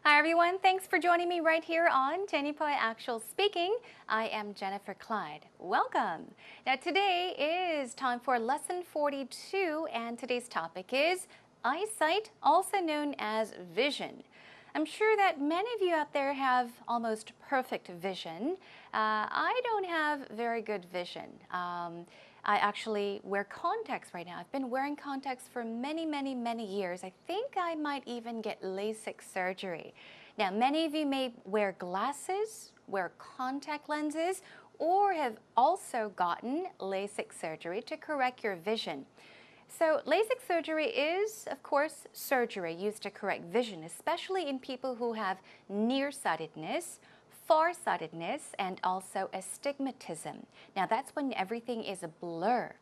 Hi everyone, thanks for joining me right here on Jenny Pie Actual Speaking. I am Jennifer Clyde. Welcome. Now today is time for lesson 42 and today's topic is eyesight, also known as vision. I'm sure that many of you out there have almost perfect vision. I don't have very good vision. I actually wear contacts right now. I've been wearing contacts for many years. I think I might even get LASIK surgery. Now, many of you may wear glasses, wear contact lenses, or have also gotten LASIK surgery to correct your vision. So LASIK surgery is, of course, surgery used to correct vision, especially in people who have nearsightedness, farsightedness, and also astigmatism. Now that's when everything is a blur.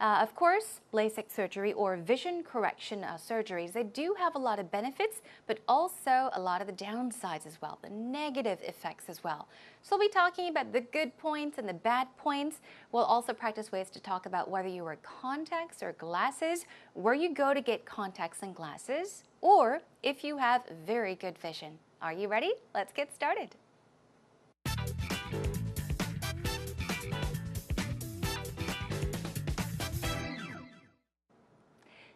Of course, LASIK surgery or vision correction surgeries, they do have a lot of benefits, but also a lot of the downsides as well, the negative effects as well. So we'll be talking about the good points and the bad points. We'll also practice ways to talk about whether you wear contacts or glasses, where you go to get contacts and glasses, or if you have very good vision. Are you ready? Let's get started.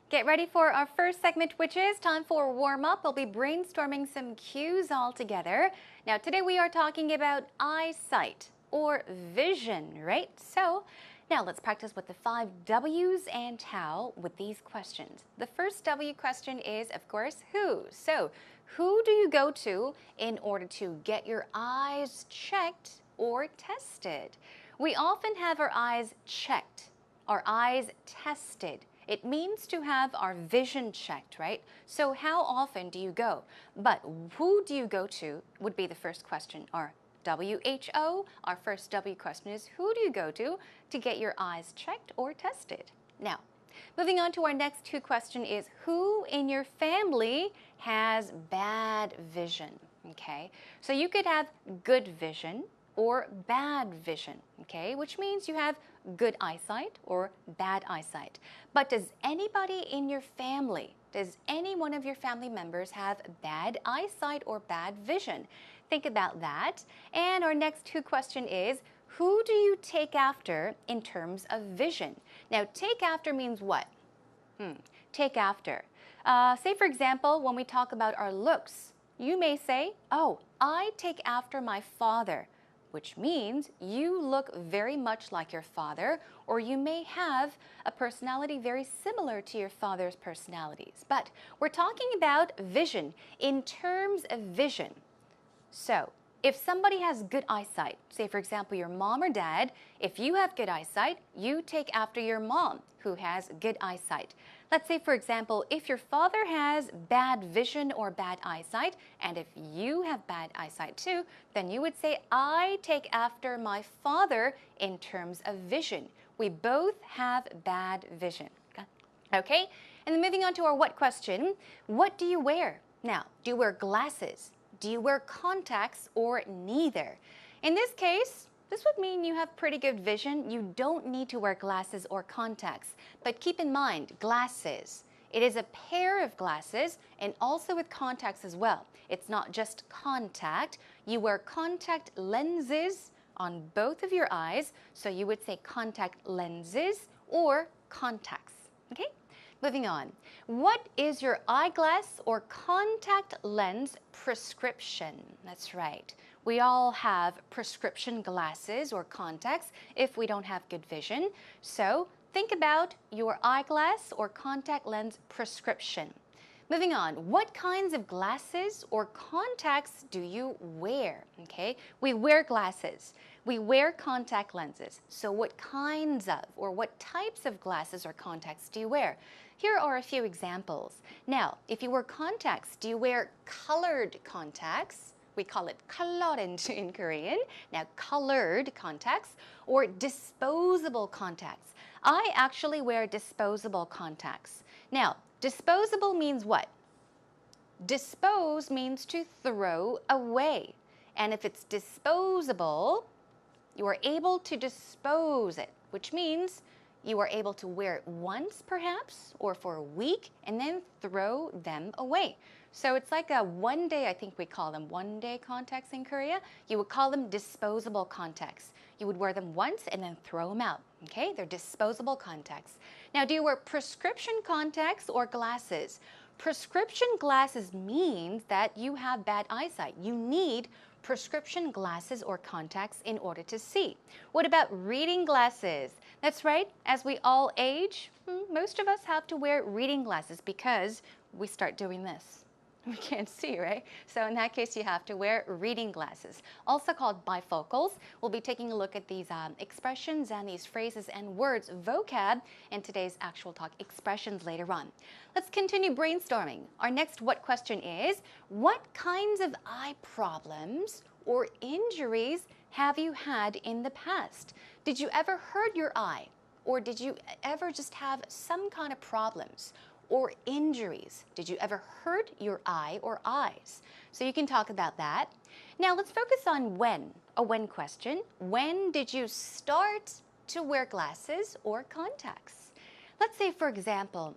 Get ready for our first segment, which is time for warm-up. We'll be brainstorming some cues all together. Now, today we are talking about eyesight or vision, right? So, now let's practice with the 5 W's and how with these questions. The first W question is, of course, who? So, who do you go to in order to get your eyes checked or tested? We often have our eyes checked, our eyes tested. It means to have our vision checked, right? So how often do you go? But who do you go to would be the first question. Our WHO, our first W question is, who do you go to get your eyes checked or tested? Now, moving on to our next 2 question is, who in your family has bad vision? Okay, so you could have good vision or bad vision, okay, which means you have good eyesight or bad eyesight. But does anybody in your family, does any one of your family members have bad eyesight or bad vision? Think about that. And our next 2 question is, who do you take after in terms of vision? Now, take after means what? Take after. Say, for example, when we talk about our looks, you may say, oh, I take after my father, which means you look very much like your father, or you may have a personality very similar to your father's personalities. But we're talking about vision in terms of vision. So, if somebody has good eyesight, say for example your mom or dad, if you have good eyesight, you take after your mom who has good eyesight. Let's say for example, if your father has bad vision or bad eyesight, and if you have bad eyesight too, then you would say, I take after my father in terms of vision. We both have bad vision. Okay, and then moving on to our what question. What do you wear? Now, do you wear glasses? Do you wear contacts or neither? In this case, this would mean you have pretty good vision. You don't need to wear glasses or contacts. But keep in mind, glasses. It is a pair of glasses and also with contacts as well. It's not just contact. You wear contact lenses on both of your eyes. So you would say contact lenses or contacts. Okay? Moving on. What is your eyeglass or contact lens prescription? That's right. We all have prescription glasses or contacts if we don't have good vision. So think about your eyeglass or contact lens prescription. Moving on, what kinds of glasses or contacts do you wear? Okay, we wear glasses. We wear contact lenses. So what kinds of or what types of glasses or contacts do you wear? Here are a few examples. Now, if you wear contacts, do you wear colored contacts? We call it colored in Korean. Now, colored contacts or disposable contacts. I actually wear disposable contacts. Now, disposable means what? Dispose means to throw away. And if it's disposable, you are able to dispose it, which means you are able to wear it once perhaps, or for a week, and then throw them away. So it's like a one day, I think we call them one day contacts in Korea. You would call them disposable contacts. You would wear them once and then throw them out. Okay, they're disposable contacts. Now, do you wear prescription contacts or glasses? Prescription glasses means that you have bad eyesight. You need prescription glasses or contacts in order to see. What about reading glasses? That's right, as we all age, most of us have to wear reading glasses because we start doing this. We can't see, right? So in that case, you have to wear reading glasses, also called bifocals. We'll be taking a look at these expressions and these phrases and words, vocab, in today's actual talk expressions later on. Let's continue brainstorming. Our next what question is, what kinds of eye problems or injuries have you had in the past? Did you ever hurt your eye? Or did you ever just have some kind of problems or injuries? Did you ever hurt your eye or eyes? So you can talk about that. Now let's focus on when, a when question. When did you start to wear glasses or contacts? Let's say, for example,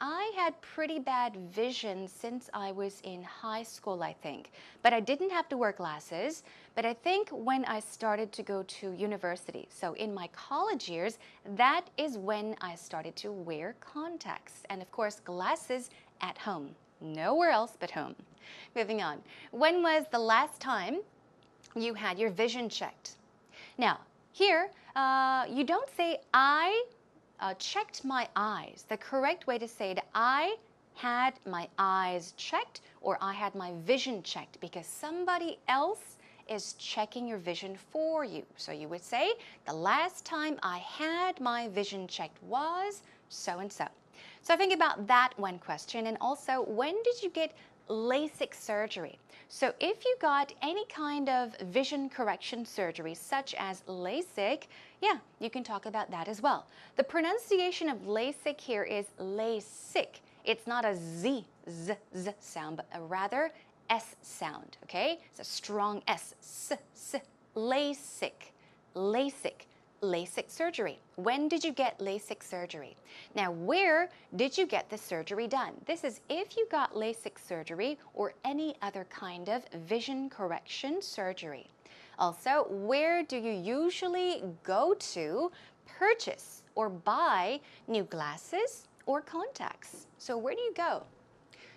I had pretty bad vision since I was in high school, I think. But I didn't have to wear glasses. But I think when I started to go to university, so in my college years, that is when I started to wear contacts. And of course, glasses at home. Nowhere else but home. Moving on. When was the last time you had your vision checked? Now, here, you don't say I checked my eyes. The correct way to say it, I had my eyes checked or I had my vision checked, because somebody else is checking your vision for you. So you would say, the last time I had my vision checked was so-and-so. So think about that one question. And also, when did you get LASIK surgery? So if you got any kind of vision correction surgery, such as LASIK, yeah, you can talk about that as well. The pronunciation of LASIK here is LASIK. It's not a Z sound, but a rather S sound, okay? It's a strong S, LASIK, LASIK. LASIK surgery. When did you get LASIK surgery? Now, where did you get the surgery done? This is if you got LASIK surgery or any other kind of vision correction surgery. Also, where do you usually go to purchase or buy new glasses or contacts? So where do you go?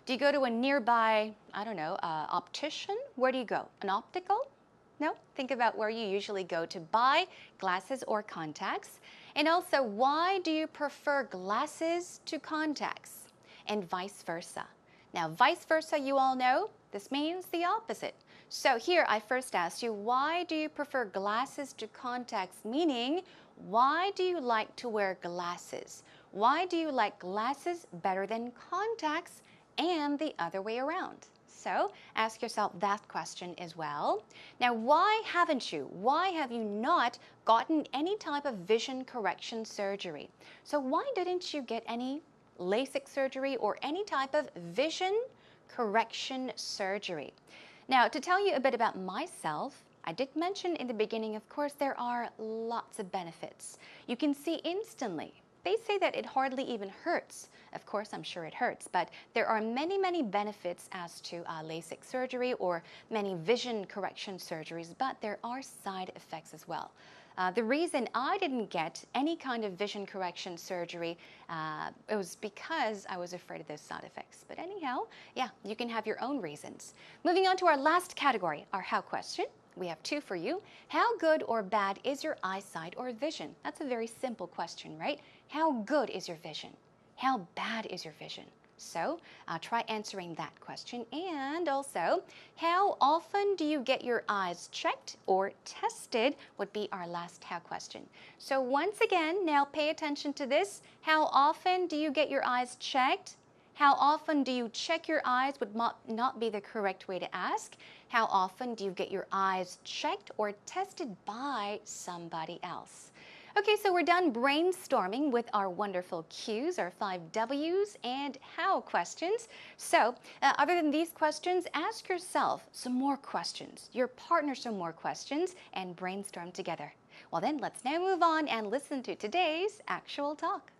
Do you go to a nearby, I don't know, optician? Where do you go? An optical? No? Think about where you usually go to buy glasses or contacts. And also, why do you prefer glasses to contacts? And vice versa. Now, vice versa, you all know, this means the opposite. So here, I first asked you, why do you prefer glasses to contacts? Meaning, why do you like to wear glasses? Why do you like glasses better than contacts, and the other way around? So ask yourself that question as well. Now, why haven't you? Why have you not gotten any type of vision correction surgery? So why didn't you get any LASIK surgery or any type of vision correction surgery? Now, to tell you a bit about myself, I did mention in the beginning, of course, there are lots of benefits. You can see instantly. They say that it hardly even hurts. Of course, I'm sure it hurts, but there are many, many benefits as to LASIK surgery or many vision correction surgeries, but there are side effects as well. The reason I didn't get any kind of vision correction surgery, it was because I was afraid of those side effects. But anyhow, yeah, you can have your own reasons. Moving on to our last category, our how question. We have two for you. How good or bad is your eyesight or vision? That's a very simple question, right? How good is your vision? How bad is your vision? So try answering that question. And also, how often do you get your eyes checked or tested would be our last how question. So once again, now pay attention to this. How often do you get your eyes checked? How often do you check your eyes would not be the correct way to ask. How often do you get your eyes checked or tested by somebody else? Okay, so we're done brainstorming with our wonderful cues, our 5 W's and how questions. So other than these questions, ask yourself some more questions, your partner some more questions, and brainstorm together. Well, then let's now move on and listen to today's actual talk.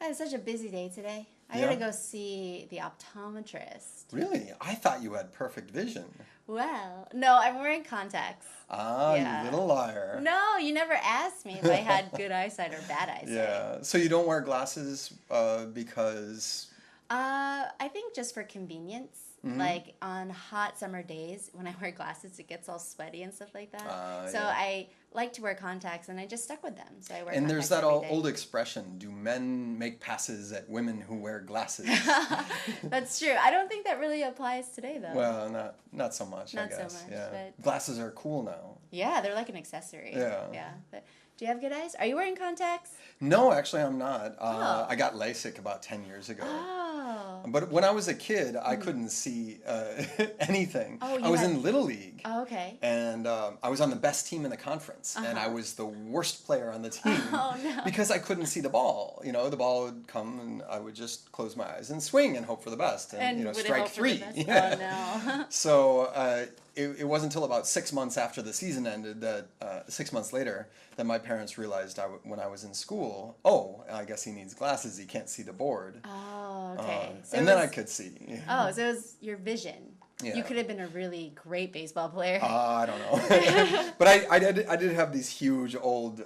I had such a busy day today. I gotta go see the optometrist. Really? I thought you had perfect vision. Well, no, I'm wearing contacts. Ah, Yeah. you little liar. No, you never asked me if I had good eyesight or bad eyesight. Yeah. So you don't wear glasses because... I think just for convenience. Like on hot summer days, when I wear glasses, it gets all sweaty and stuff like that. So yeah. I like to wear contacts, and I just stuck with them. So I wear And contacts there's that every day. old expression, do men make passes at women who wear glasses? That's true. I don't think that really applies today, though. Well, not so much, I Not so guess. much, Yeah. but- Glasses are cool now. Yeah, they're like an accessory. Yeah. Yeah. But do you have good eyes? Are you wearing contacts? No, actually I'm not. Oh. I got LASIK about 10 years ago. Oh. But when I was a kid, I couldn't see anything. Oh, you I was had- in Little League. Oh, okay. And I was on the best team in the conference, and I was the worst player on the team Oh, no. because I couldn't see the ball. You know, the ball would come, and I would just close my eyes and swing and hope for the best, and you know, would it strike hope for the three. best? Oh, no. So it wasn't until about 6 months after the season ended that 6 months later that my parents realized when I was in school, oh, I guess he needs glasses. He can't see the board. Oh, okay. So And it then I was- could see. Oh, so it was your vision. Yeah. You could have been a really great baseball player. I don't know. But I did have these huge old,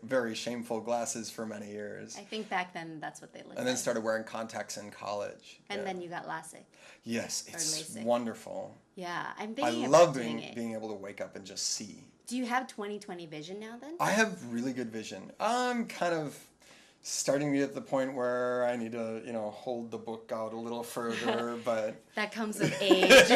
very shameful glasses for many years. I think back then that's what they looked And then like. started wearing contacts in college. And Yeah. then you got LASIK. Yes, it's LASIK. wonderful. Yeah, I'm I thinking love about doing it. being able to wake up and just see. Do you have 20/20 vision now then? I have really good vision. I'm kind of starting to get to the point where I need to, hold the book out a little further, but That comes with age.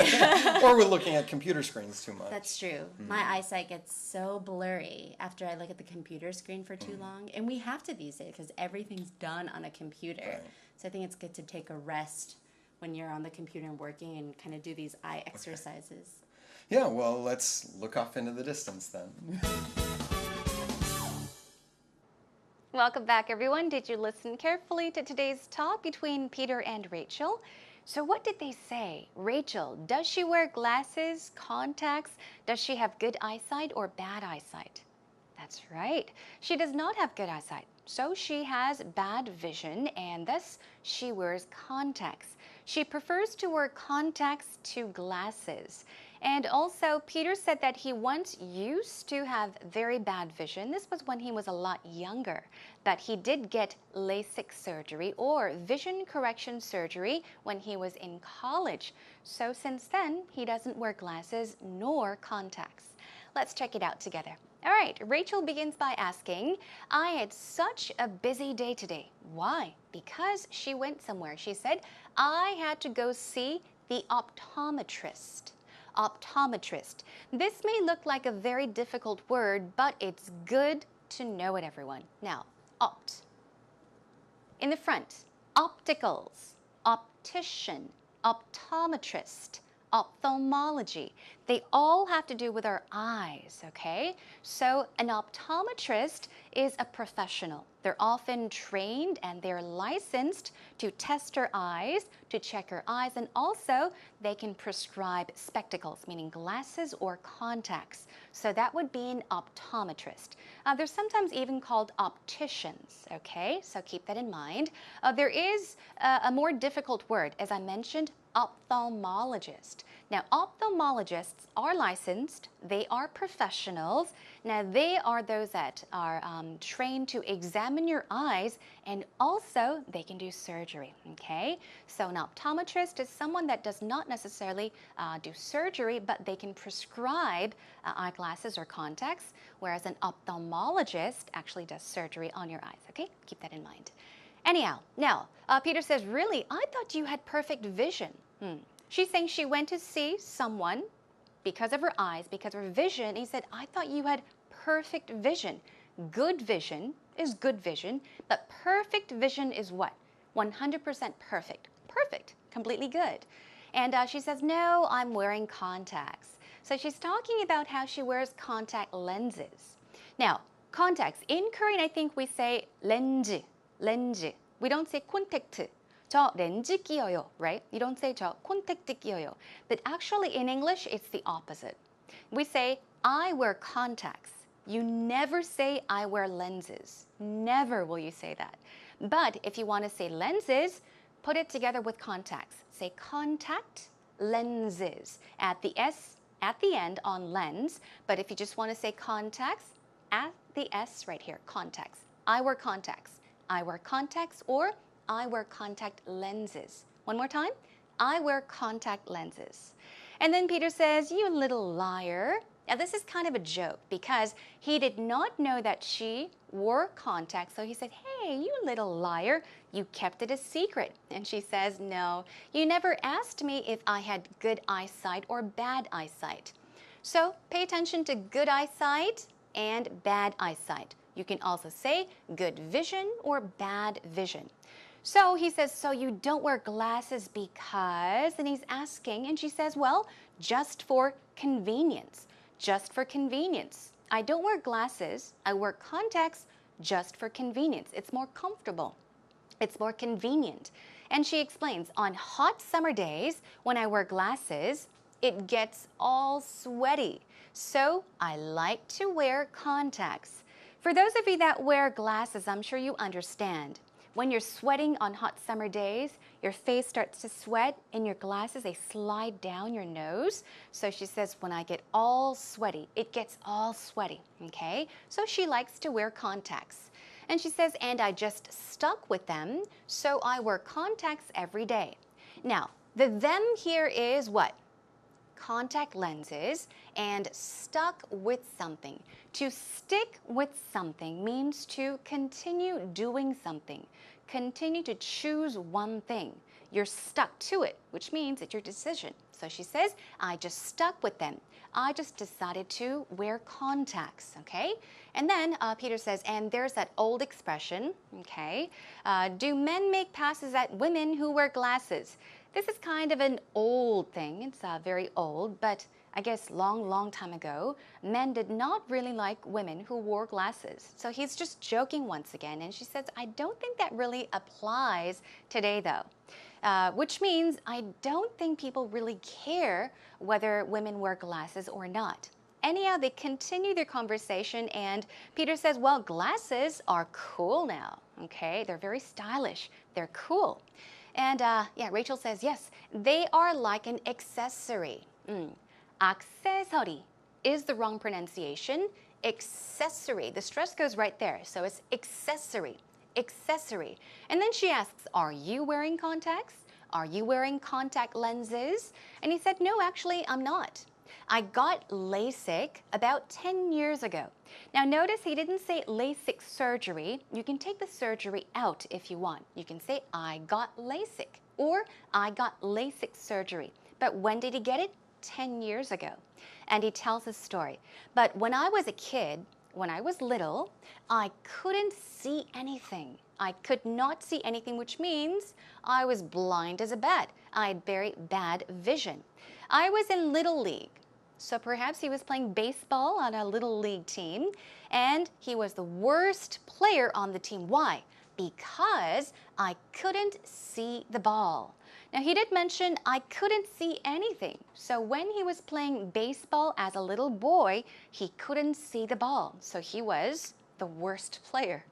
or we're looking at computer screens too much. That's true. My eyesight gets so blurry after I look at the computer screen for too long. And we have to these days because everything's done on a computer. Right. So I think it's good to take a rest when you're on the computer and working and kind of do these eye exercises. Yeah, well, let's look off into the distance then. Welcome back, everyone. Did you listen carefully to today's talk between Peter and Rachel? So what did they say? Rachel, does she wear glasses, contacts? Does she have good eyesight or bad eyesight? That's right. She does not have good eyesight. So she has bad vision and thus she wears contacts. She prefers to wear contacts to glasses. And also, Peter said that he once used to have very bad vision. This was when he was a lot younger. But he did get LASIK surgery or vision correction surgery when he was in college. So since then, he doesn't wear glasses nor contacts. Let's check it out together. All right, Rachel begins by asking, I had such a busy day today. Why? Because she went somewhere. She said, I had to go see the optometrist. Optometrist. This may look like a very difficult word, but it's good to know it, everyone. Now, opt. In the front, opticals, optician, optometrist, ophthalmology. They all have to do with our eyes, okay? So an optometrist is a professional. They're often trained and they're licensed to test our eyes, to check our eyes, and also they can prescribe spectacles, meaning glasses or contacts. So that would be an optometrist. They're sometimes even called opticians, okay? So keep that in mind. There is a more difficult word, as I mentioned, ophthalmologist. Now, ophthalmologists are licensed, they are professionals. Now, they are those that are trained to examine your eyes, and also they can do surgery, okay? So an optometrist is someone that does not necessarily do surgery, but they can prescribe eyeglasses or contacts, whereas an ophthalmologist actually does surgery on your eyes, okay? Keep that in mind. Anyhow, now, Peter says, really, I thought you had perfect vision. She's saying she went to see someone because of her eyes, because of her vision. He said, I thought you had perfect vision. Good vision is good vision, but perfect vision is what? 100% perfect. Perfect, completely good. And she says, no, I'm wearing contacts. So she's talking about how she wears contact lenses. Now, contacts, in Korean, I think we say 렌즈, 렌즈. We don't say 콘택트. 저 렌즈 끼어요, right? You don't say 저 콘택트 끼어요. But actually in English, it's the opposite. We say, I wear contacts. You never say, I wear lenses. Never will you say that. But if you want to say lenses, put it together with contacts. Say contact lenses. Add the S at the end on lens. But if you just want to say contacts, add the S right here, contacts. I wear contacts. I wear contacts, or I wear contact lenses. One more time. I wear contact lenses. And then Peter says, you little liar. Now this is kind of a joke because he did not know that she wore contacts. So he said, hey, you little liar, you kept it a secret. And she says, no, you never asked me if I had good eyesight or bad eyesight. So pay attention to good eyesight and bad eyesight. You can also say good vision or bad vision. So he says, so you don't wear glasses because, and he's asking, and she says, well, just for convenience. Just for convenience. I don't wear glasses. I wear contacts just for convenience. It's more comfortable. It's more convenient. And she explains, on hot summer days, when I wear glasses, it gets all sweaty. So I like to wear contacts. For those of you that wear glasses, I'm sure you understand. When you're sweating on hot summer days, your face starts to sweat and your glasses, they slide down your nose. So she says, when I get all sweaty, it gets all sweaty, okay? So she likes to wear contacts. And she says, and I just stuck with them, so I wear contacts every day. Now, the them here is what? Contact lenses and stuck with something. To stick with something means to continue doing something. Continue to choose one thing. You're stuck to it, which means it's your decision. So she says, I just stuck with them. I just decided to wear contacts, okay? And then Peter says, and there's that old expression, okay? Do men make passes at women who wear glasses? This is kind of an old thing. It's very old, but I guess long time ago, men did not really like women who wore glasses. So he's just joking once again. And she says, I don't think that really applies today, though. Which means I don't think people really care whether women wear glasses or not. Anyhow, they continue their conversation, and Peter says, well, glasses are cool now, okay? They're very stylish. They're cool. And yeah, Rachel says, yes, they are like an accessory. Accessory is the wrong pronunciation. Accessory, the stress goes right there. So it's accessory, accessory. And then she asks, are you wearing contacts? Are you wearing contact lenses? And he said, no, actually, I'm not. I got LASIK about 10 years ago. Now notice he didn't say LASIK surgery. You can take the surgery out if you want. You can say, I got LASIK, or I got LASIK surgery. But when did he get it? 10 years ago. And he tells his story. But when I was a kid, when I was little, I couldn't see anything. I could not see anything, which means I was blind as a bat. I had very bad vision. I was in Little League. So perhaps he was playing baseball on a Little League team, and he was the worst player on the team. Why? Because I couldn't see the ball. Now, he did mention I couldn't see anything. So when he was playing baseball as a little boy, he couldn't see the ball. So he was the worst player.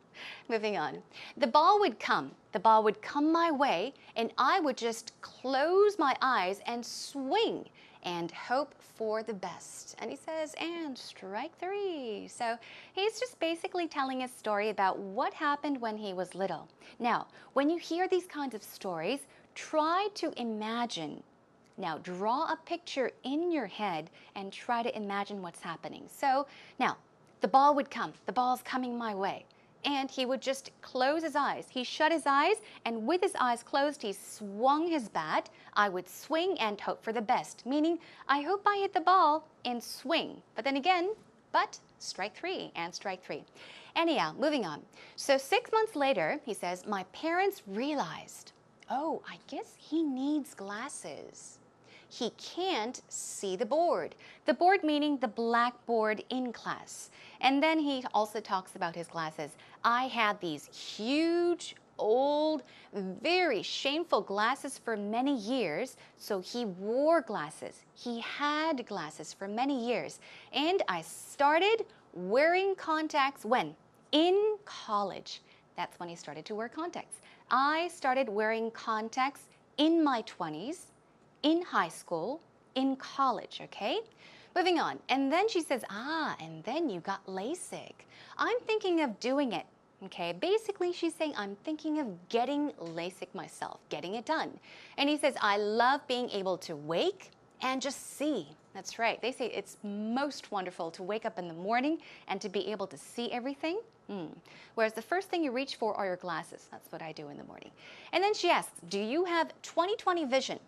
Moving on. The ball would come. The ball would come my way, and I would just close my eyes and swing and hope for the best. And he says, and strike three. So he's just basically telling a story about what happened when he was little. Now, when you hear these kinds of stories, try to imagine. Now, draw a picture in your head and try to imagine what's happening. So now, the ball would come. The ball's coming my way. And he would just close his eyes. He shut his eyes, and with his eyes closed, he swung his bat. I would swing and hope for the best, meaning I hope I hit the ball and swing. But then again, strike three and strike three. Anyhow, moving on. So 6 months later, he says, my parents realized, oh, I guess he needs glasses. He can't see the board. The board meaning the blackboard in class. And then he also talks about his glasses. I had these huge old, very shameful glasses for many years. So he wore glasses. He had glasses for many years. And I started wearing contacts when? In college. That's when he started to wear contacts. I started wearing contacts in my 20s, in high school, in college, okay? Moving on. And then she says, and then you got LASIK. I'm thinking of doing it. Okay, basically she's saying, I'm thinking of getting LASIK myself, getting it done. And he says, I love being able to wake and just see. That's right. They say it's most wonderful to wake up in the morning and to be able to see everything. Whereas the first thing you reach for are your glasses. That's what I do in the morning. And then she asks, do you have 20/20 vision?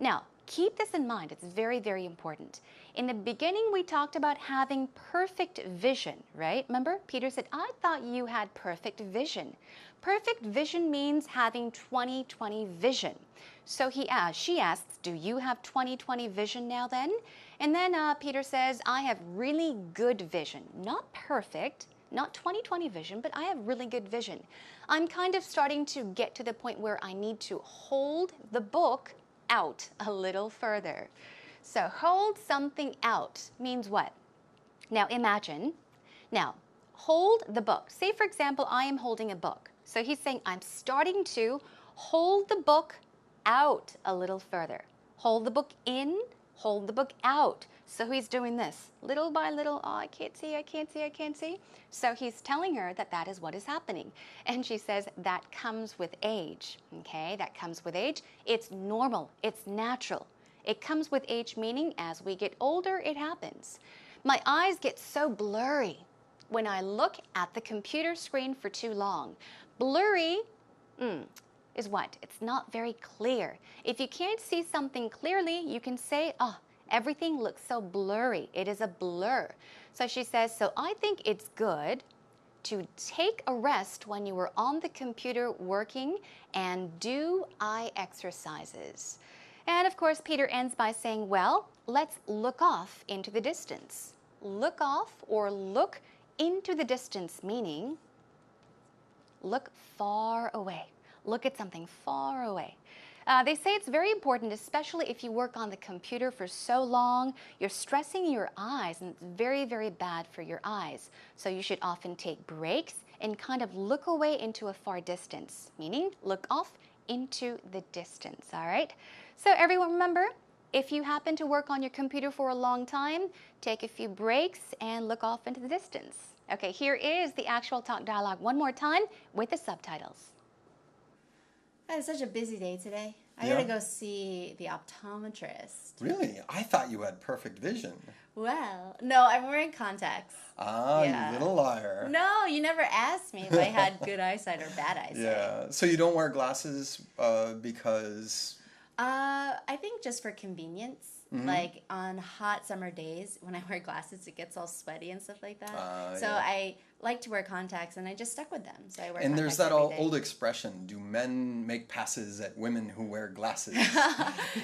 Now, keep this in mind. It's very, very important. In the beginning, we talked about having perfect vision, right? Remember, Peter said, I thought you had perfect vision. Perfect vision means having 20/20 vision. So she asks, do you have 20/20 vision now then? And then Peter says, I have really good vision. Not perfect, not 20/20 vision, but I have really good vision. I'm kind of starting to get to the point where I need to hold the book out a little further. So hold something out means what? Now imagine, hold the book. Say for example, I am holding a book. So he's saying I'm starting to hold the book out a little further. Hold the book in, hold the book out. So he's doing this little by little. Oh, I can't see, I can't see, I can't see. So he's telling her that that is what is happening. And she says that comes with age. Okay, that comes with age. It's normal, it's natural. It comes with age, meaning as we get older, it happens. My eyes get so blurry when I look at the computer screen for too long. Blurry is what? It's not very clear. If you can't see something clearly, you can say, oh, everything looks so blurry. It is a blur. So she says, so I think it's good to take a rest when you were on the computer working and do eye exercises. And of course, Peter ends by saying, well, let's look off into the distance. Look off or look into the distance, meaning look far away. Look at something far away. They say it's very important, especially if you work on the computer for so long, you're stressing your eyes, and it's very, very bad for your eyes. So you should often take breaks and kind of look away into a far distance, meaning look off into the distance, all right? So everyone remember, if you happen to work on your computer for a long time, take a few breaks and look off into the distance. Okay, here is the actual talk dialogue one more time with the subtitles. I had such a busy day today. I Yeah? gotta go see the optometrist. Really? I thought you had perfect vision. Well, no, I'm wearing contacts. Ah, Yeah. you little liar. No, you never asked me if I had good eyesight or bad eyesight. Yeah. So you don't wear glasses because... I think just for convenience. Like on hot summer days, when I wear glasses, it gets all sweaty and stuff like that. So yeah. I like to wear contacts, and I just stuck with them. So I wear And there's contacts that every day. old expression, do men make passes at women who wear glasses?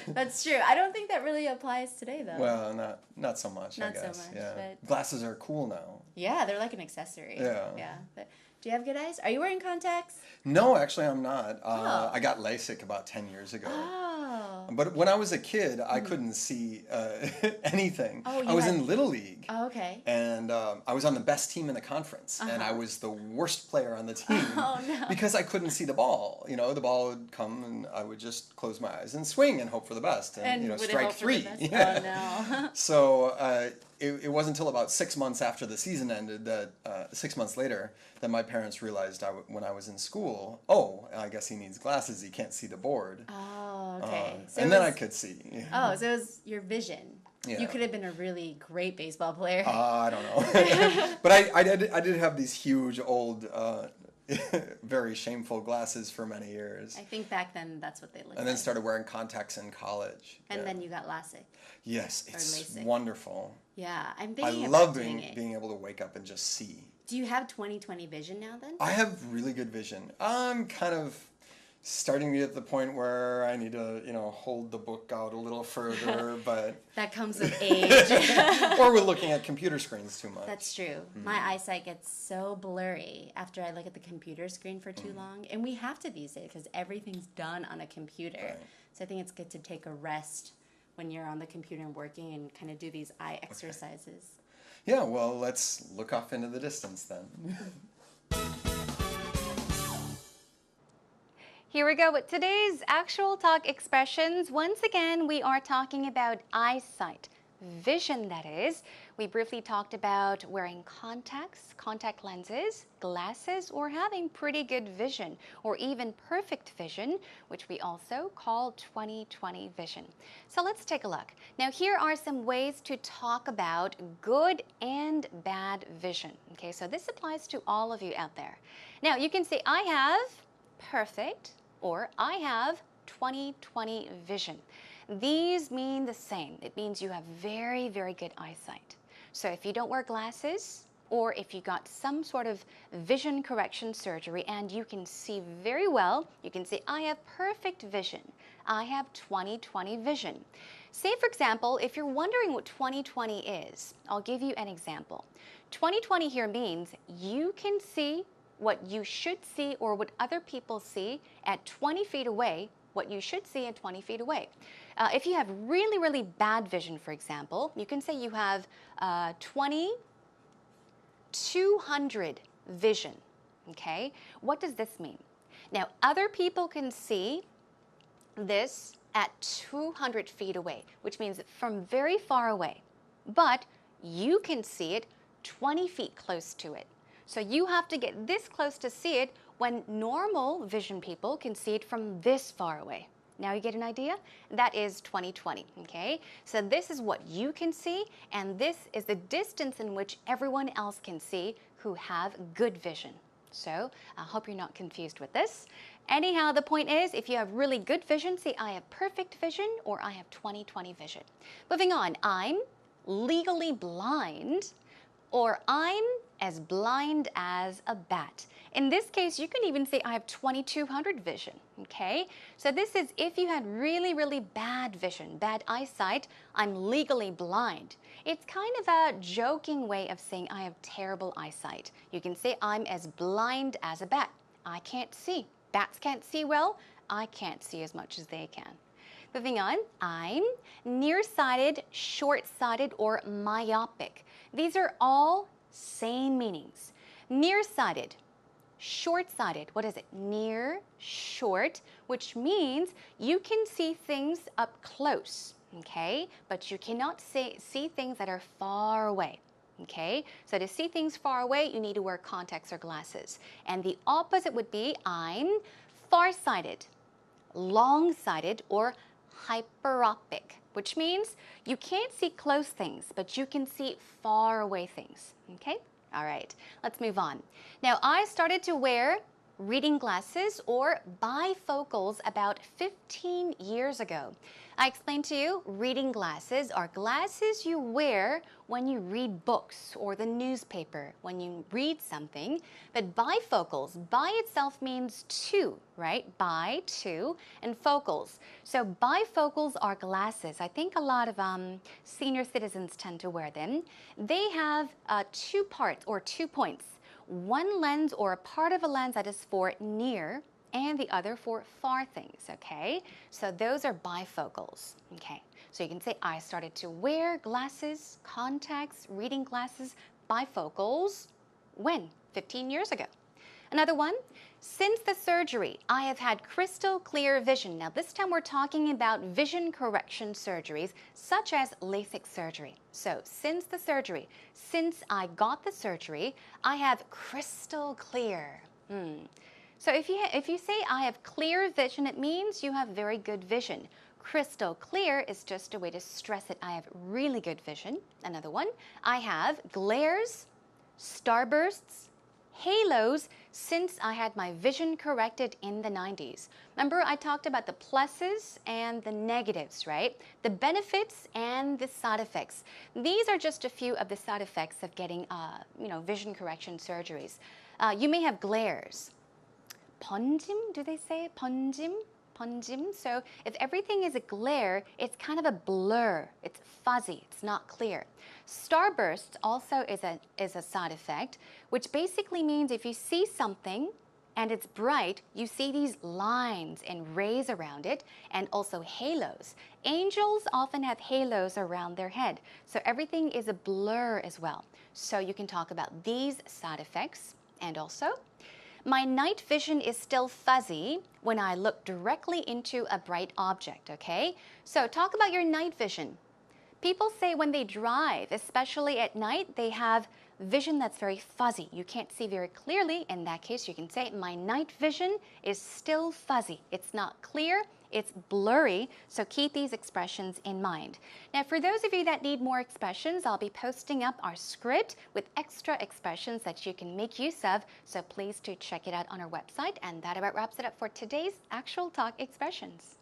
That's true. I don't think that really applies today, though. Well, not so much, I Not so guess. much, Yeah. but- Glasses are cool now. Yeah, they're like an accessory. Yeah. Yeah. But do you have good eyes? Are you wearing contacts? No, actually I'm not. Oh. I got LASIK about 10 years ago. Oh. But when I was a kid, I couldn't see anything. Oh, you I was had- in Little League. Oh, okay. And I was on the best team in the conference, and I was the worst player on the team Oh, no. because I couldn't see the ball. You know, the ball would come, and I would just close my eyes and swing and hope for the best, and you know, would it strike hope for the three. best? Oh, no. So it wasn't until about 6 months after the season ended that 6 months later that my parents realized when I was in school, oh, I guess he needs glasses. He can't see the board. Oh, okay. So And it then I was- could see. Oh, so it was your vision. Yeah. You could have been a really great baseball player. I don't know. But I did have these huge old, very shameful glasses for many years. I think back then that's what they looked like. And then started wearing contacts in college. And Yeah. then you got LASIK. Yes, it's LASIK. wonderful. Yeah, I'm I thinking love about doing it. being able to wake up and just see. Do you have 20/20 vision now then? I have really good vision. I'm kind of starting to get to the point where I need to, hold the book out a little further, but That comes with age. or we're looking at computer screens too much. That's true. My eyesight gets so blurry after I look at the computer screen for too long. And we have to these days because everything's done on a computer. Right. So I think it's good to take a rest when you're on the computer and working and kind of do these eye exercises. Yeah, well, let's look off into the distance then. Here we go with today's actual talk expressions. Once again, we are talking about eyesight, vision that is. We briefly talked about wearing contacts, contact lenses, glasses, or having pretty good vision, or even perfect vision, which we also call 20/20 vision. So let's take a look. Now here are some ways to talk about good and bad vision. Okay, so this applies to all of you out there. Now you can say, I have perfect, or I have 20/20 vision. These mean the same. It means you have very, very good eyesight. So if you don't wear glasses, or if you got some sort of vision correction surgery and you can see very well, you can say, I have perfect vision. I have 20/20 vision. Say, for example, if you're wondering what 20/20 is, I'll give you an example. 20/20 here means you can see what you should see or what other people see at 20 feet away, what you should see at 20 feet away. If you have really, really bad vision, for example, you can say you have 20/200 vision, okay? What does this mean? Now, other people can see this at 200 feet away, which means from very far away, but you can see it 20 feet close to it. So you have to get this close to see it when normal vision people can see it from this far away. Now you get an idea? That is 20/20, okay? So this is what you can see, and this is the distance in which everyone else can see who have good vision. So I hope you're not confused with this. Anyhow, the point is, if you have really good vision, say I have perfect vision or I have 20/20 vision. Moving on, I'm legally blind, or I'm as blind as a bat. In this case, you can even say I have 2200 vision, okay? So this is if you had really, really bad vision, bad eyesight, I'm legally blind. It's kind of a joking way of saying I have terrible eyesight. You can say I'm as blind as a bat. I can't see. Bats can't see well. I can't see as much as they can. Moving on, I'm nearsighted, short-sighted, or myopic. These are all same meanings. Nearsighted, short-sighted. What is it? Near, short, which means you can see things up close, okay? But you cannot see things that are far away, okay? So to see things far away, you need to wear contacts or glasses. And the opposite would be I'm farsighted, long-sighted, or hyperopic, which means you can't see close things, but you can see far away things, okay? All right, let's move on. Now, I started to wear reading glasses or bifocals about 15 years ago. I explained to you, reading glasses are glasses you wear when you read books or the newspaper, when you read something. But bifocals, by itself means two, right? Bi, two, and focals. So bifocals are glasses. I think a lot of senior citizens tend to wear them. They have two parts or 2 points. One lens or a part of a lens that is for near and the other for far things, okay? So those are bifocals, okay? So you can say, I started to wear glasses, contacts, reading glasses, bifocals, when? 15 years ago. Another one, since the surgery, I have had crystal clear vision. Now this time we're talking about vision correction surgeries, such as LASIK surgery. So since the surgery, since I got the surgery, I have crystal clear. So if you say I have clear vision, it means you have very good vision. Crystal clear is just a way to stress it. I have really good vision. Another one, I have glares, starbursts, halos since I had my vision corrected in the 90s. Remember, I talked about the pluses and the negatives, right? The benefits and the side effects. These are just a few of the side effects of getting, vision correction surgeries. You may have glares. 번짐, do they say 번짐? 번짐. So if everything is a glare, it's kind of a blur. It's fuzzy. It's not clear. Starburst also is a side effect, which basically means if you see something and it's bright, you see these lines and rays around it, and also halos. Angels often have halos around their head, so everything is a blur as well. So you can talk about these side effects. And also, my night vision is still fuzzy when I look directly into a bright object, okay? So talk about your night vision. People say when they drive, especially at night, they have vision that's very fuzzy. You can't see very clearly. In that case, you can say, my night vision is still fuzzy. It's not clear, it's blurry, so keep these expressions in mind. Now, for those of you that need more expressions, I'll be posting up our script with extra expressions that you can make use of, so please do check it out on our website. And that about wraps it up for today's Actual Talk Expressions.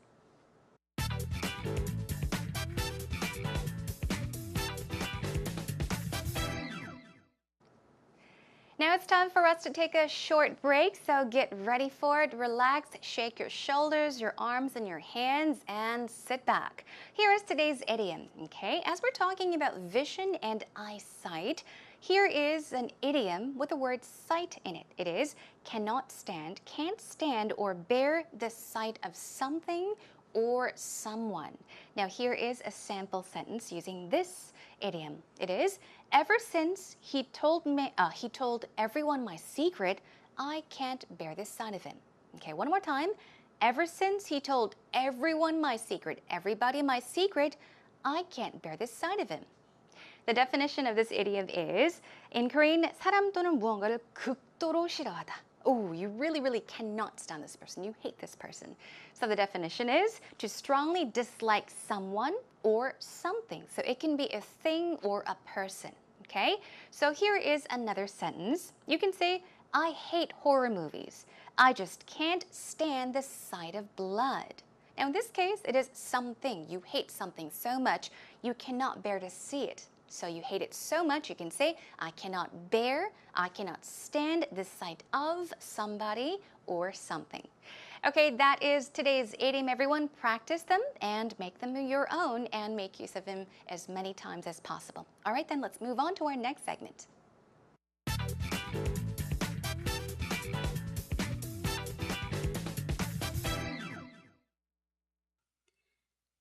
Now it's time for us to take a short break, so get ready for it. Relax, shake your shoulders, your arms, and your hands, and sit back. Here is today's idiom, okay? As we're talking about vision and eyesight, here is an idiom with the word sight in it. It is cannot stand, can't stand, or bear the sight of something or someone. Now here is a sample sentence using this idiom. It is, ever since he told everyone my secret, I can't bear this side of him. Okay, one more time. Ever since he told everyone my secret, everybody my secret, I can't bear this side of him. The definition of this idiom is, in Korean, 사람 또는 무언가를 극도로 싫어하다. Oh, you really cannot stand this person. You hate this person. So the definition is to strongly dislike someone or something. So it can be a thing or a person. Okay? So here is another sentence. You can say, I hate horror movies. I just can't stand the sight of blood. Now in this case, it is something. You hate something so much, you cannot bear to see it. So you hate it so much, you can say, I cannot bear, I cannot stand the sight of somebody or something. Okay, that is today's idiom, everyone. Practice them and make them your own and make use of them as many times as possible. All right, then let's move on to our next segment.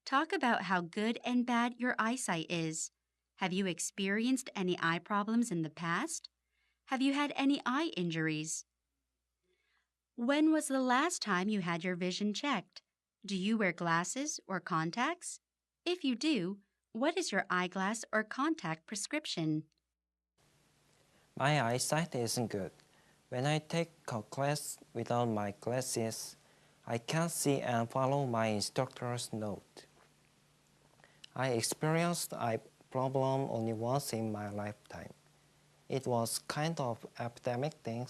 Talk about how good and bad your eyesight is. Have you experienced any eye problems in the past? Have you had any eye injuries? When was the last time you had your vision checked? Do you wear glasses or contacts? If you do, what is your eyeglass or contact prescription? My eyesight isn't good. When I take a class without my glasses, I can't see and follow my instructor's note. I experienced eye problem only once in my lifetime. It was kind of epidemic thing,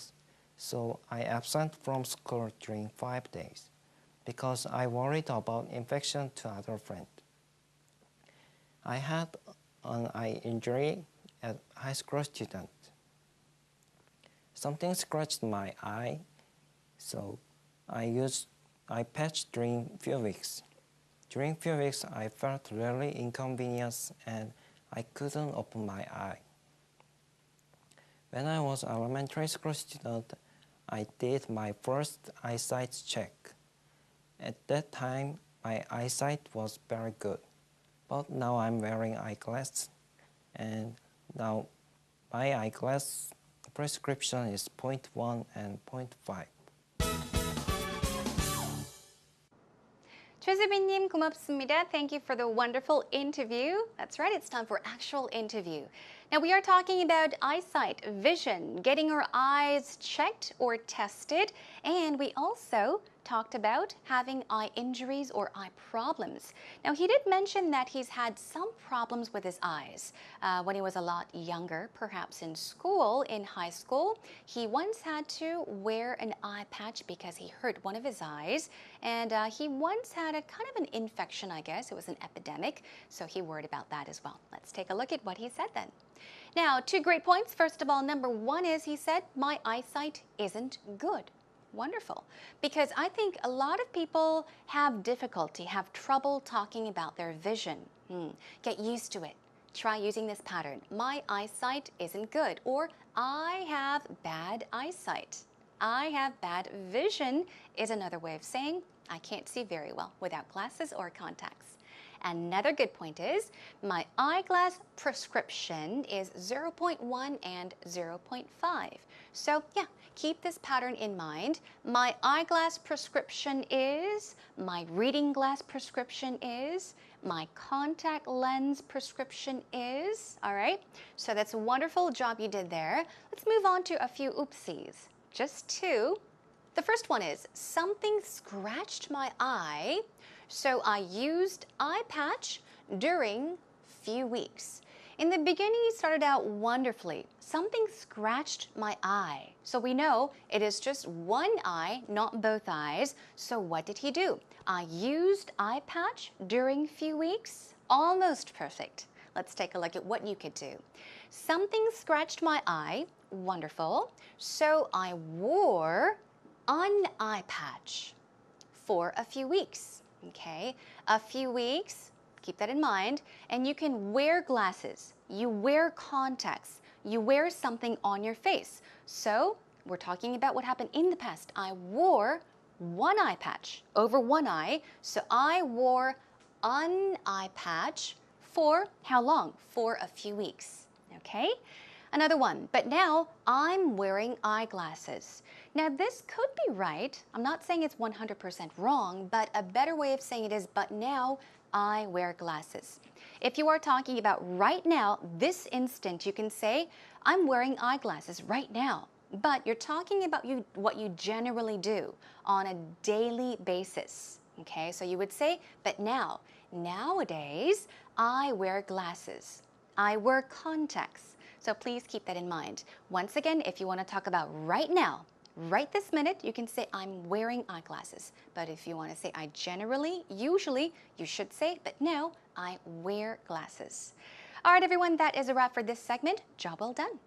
so I absent from school during 5 days because I worried about infection to other friends. I had an eye injury as a high school student. Something scratched my eye, so I patched during few weeks. During few weeks, I felt really inconvenienced and I couldn't open my eye. When I was an elementary school student, I did my first eyesight check. At that time, my eyesight was very good, but now I'm wearing eyeglasses, and now my eyeglass prescription is 0.1 and 0.5. 최수빈님 고맙습니다. Thank you for the wonderful interview. That's right, it's time for actual interview. Now we are talking about eyesight, vision, getting our eyes checked or tested, and we also talked about having eye injuries or eye problems. Now he did mention that he's had some problems with his eyes when he was a lot younger, perhaps in school, in high school. He once had to wear an eye patch because he hurt one of his eyes, and he once had a kind of an infection, I guess. It was an epidemic, so he worried about that as well. Let's take a look at what he said then. Now, 2 great points. First of all, number 1 is he said, my eyesight isn't good. Wonderful. Because I think a lot of people have difficulty, have trouble talking about their vision. Get used to it. Try using this pattern. My eyesight isn't good, or I have bad eyesight. I have bad vision is another way of saying I can't see very well without glasses or contacts. Another good point is my eyeglass prescription is 0.1 and 0.5. So yeah, keep this pattern in mind. My eyeglass prescription is, my reading glass prescription is, my contact lens prescription is. All right, so that's a wonderful job you did there. Let's move on to a few oopsies. Just two. The first one is something scratched my eye, so I used eye patch during few weeks. In the beginning, it started out wonderfully. Something scratched my eye. So we know it is just one eye, not both eyes. So what did he do? I used eye patch during few weeks. Almost perfect. Let's take a look at what you could do. Something scratched my eye. Wonderful. So I wore an eye patch for a few weeks. Okay, a few weeks, keep that in mind, and you can wear glasses, you wear contacts, you wear something on your face. So we're talking about what happened in the past. I wore one eye patch over one eye, so I wore an eye patch for how long? For a few weeks. Okay, another one, but now I'm wearing eyeglasses. Now this could be right. I'm not saying it's 100% wrong, but a better way of saying it is, but now I wear glasses. If you are talking about right now, this instant, you can say, I'm wearing eyeglasses right now. But you're talking about what you generally do on a daily basis. Okay, so you would say, but now, nowadays, I wear glasses. I wear contacts. So please keep that in mind. Once again, if you want to talk about right now, right this minute, you can say, I'm wearing eyeglasses. But if you want to say, I generally, usually, you should say, but now I wear glasses. All right, everyone, that is a wrap for this segment. Job well done.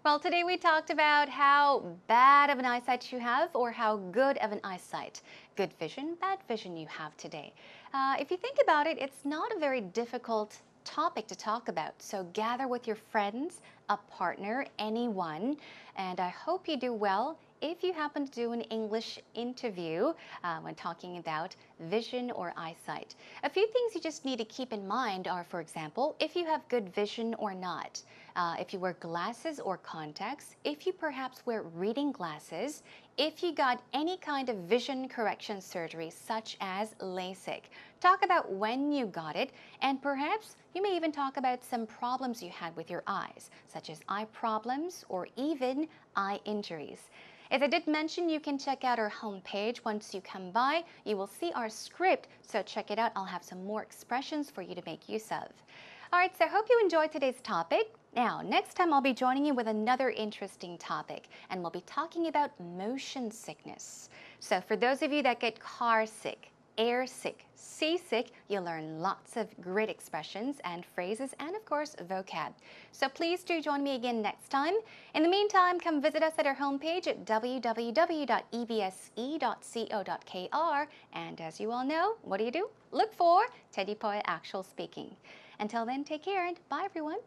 Well, today we talked about how bad of an eyesight you have or how good of an eyesight, good vision, bad vision you have today. If you think about it, it's not a very difficult topic to talk about. So gather with your friends, a partner, anyone, and I hope you do well if you happen to do an English interview when talking about vision or eyesight. A few things you just need to keep in mind are, for example, if you have good vision or not, if you wear glasses or contacts, if you perhaps wear reading glasses, if you got any kind of vision correction surgery such as LASIK. Talk about when you got it, and perhaps you may even talk about some problems you had with your eyes, such as eye problems or even eye injuries. As I did mention, you can check out our homepage. Once you come by, you will see our script, so check it out. I'll have some more expressions for you to make use of. All right, so I hope you enjoyed today's topic. Now, next time I'll be joining you with another interesting topic, and we'll be talking about motion sickness. So for those of you that get car sick, air sick, seasick, you'll learn lots of great expressions and phrases and, of course, vocab. So please do join me again next time. In the meantime, come visit us at our homepage at www.ebse.co.kr. And as you all know, what do? Look for Teddy Poy Actual Speaking. Until then, take care and bye, everyone.